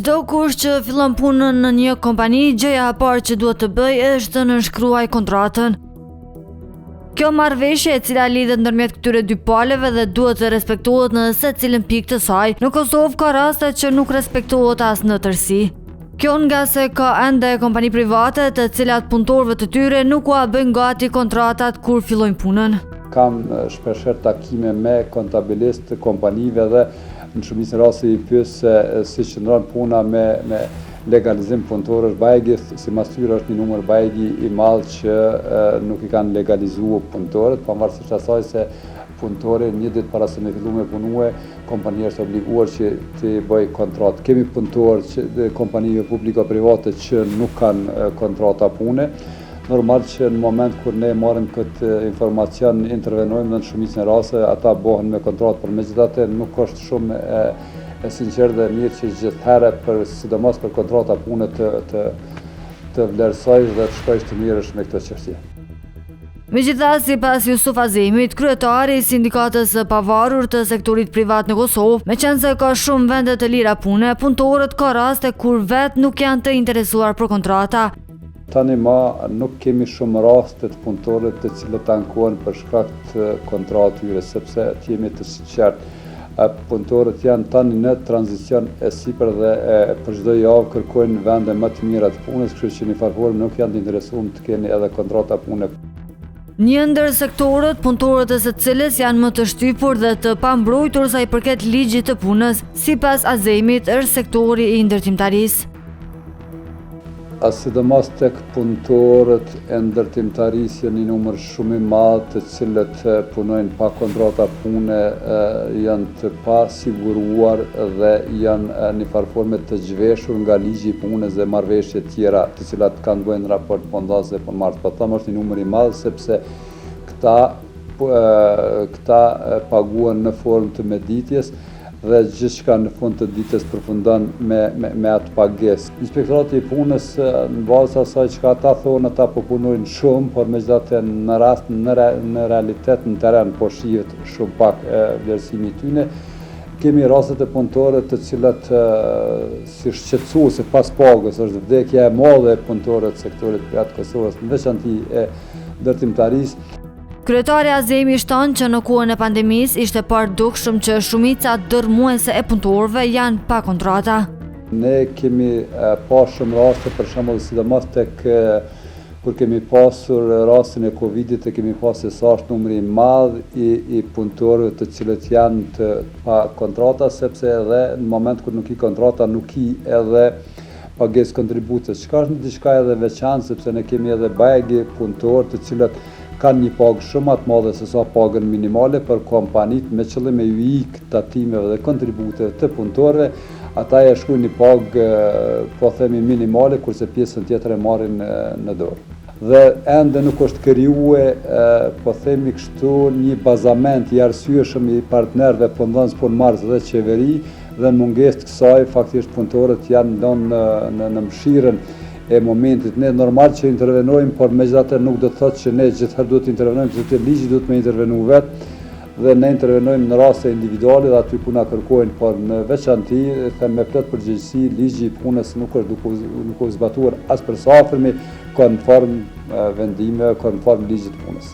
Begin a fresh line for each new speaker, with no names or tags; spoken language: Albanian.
Çdo kush që fillon punën në një kompani, gjëja e parë që duhet të bëjë është të nënshkruaj kontratën. Kjo marrëveshje e cila lidhet ndërmjet këtyre dy palëve dhe duhet të respektohet në secilën pikë të saj. Në Kosovë ka raste që nuk respektohet as në tërësi. Kjo nga se ka ende kompani private të cilat punëtorëve të tyre nuk ua bëjnë gati kontratat kur fillojnë punën.
Kam shpeshherë takime me kontabilistë të kompanive dhe në shumicën e rasteve i pyes se si qëndron puna me legalizim punëtorësh bajgi, si mastyra është një numër bajgi i madh që nuk i kanë legalizuar punëtorët, pavarësisht asaj se punëtori një ditë para se me fillu me punue, kompania është obliguar që të bëjë kontratë. Kemi punëtorë që kompanive publiko-private që nuk kanë kontrata pune. Normal që në moment kur ne marrim këtë informacion, intervenojmë dhe në shumicën e rasteve ata bëhen me kontratë, por megjithatë nuk është shumë e sinqertë dhe mirë që gjithherë sidomos për kontrata pune të vlerësojsh dhe të shkojsh të mirësh me këtë çështje.
Megjithatë, sipas Jusuf Azemit, kryetari i sindikatës së pavarur të sektorit privat në Kosovë, meqense ka shumë vende të lira pune, punëtorët ka raste kur vetë nuk janë të interesuar për kontrata.
Tani nuk kemi shumë raste të punëtorëve të cilët ankohen për shkak të kontratyre, sepse të jemi të sinqertë. Punëtorët janë tani në tranzicion e sipër dhe për çdo javë kërkojnë vende më të mira të punës, kështu që në farë nuk janë të interesuar të kenë edhe kontrata pune.
Një ndër sektorët, punëtorët e së cilës janë më të shtypur dhe të pambrojtur sa i përket ligjit të punës, sipas Azemit, është sektori i ndërtimtarisë.
Sidomos tek punëtorët e ndërtimtarisë janë një numër shumë i madh të cilët punojnë pa kontrata pune, janë të pasiguruar dhe janë në farë të zhveshur nga ligji i punës dhe marrëveshje tjera të cilat kanë bëjnë raport punëdhës dhe punëmarrës. Po them është një numër i madh sepse këta paguhen në formë të meditjes dhe gjithçka në fund të ditës përfundon me atë pagesë. Inspektorati i punës në bazë asaj çka ata thonë, ata po punojnë shumë, por megjithatë në realitet në terren po shihet shumë pak vlerësimi i tyre. Kemi raste të punëtorëve të cilat si shqetësuese pas pagës, është vdekja e madhe e punëtorëve të sektorit privat të Kosovës, në veçantë e ndërtimtarisë.
Kryetari Azemi shton që në kohën e pandemisë ishte parë dukshëm që shumica dërmuese e punëtorëve janë pa kontrata.
Ne kemi pas shumë raste, për shembull sidomos tek kur kemi pasur rastin e Covidit, kemi pasur sa është numri i madh i punëtorëve të cilët janë pa kontrata, sepse edhe në moment kur nuk i kontrata nuk i edhe pagesë kontributës, çka është diçka edhe veçantë sepse ne kemi edhe bajgi punëtorë të cilët kanë një pagë shumë të madhe se sa pagën minimale për kompanitë me qëllim e ju ikë tatimeve dhe kontributeve të punëtorëve, ata e shkruajnë një pagë po themi minimale kurse pjesën tjetër e marrin në dorë. Dhe ende nuk është krijuar po themi kështu një bazament i arsyeshëm i partnerëve punëdhënës, punëmarrës dhe qeveri dhe në mungesë të kësaj faktikisht punëtorët janë në mëshirën e momentit. Ne normal që intervenojmë, por megjithatë nuk do të thotë që ne gjithherë duhet të intervenojmë, sepse ligji duhet me intervenu vetë dhe ne intervenojmë në raste individuale dhe aty ku na kërkojnë, por në veçantë them me plot përgjegjësi ligji i punës nuk është duke u zbatuar as për sa afërmi konform vendimeve, konform ligjit të punës.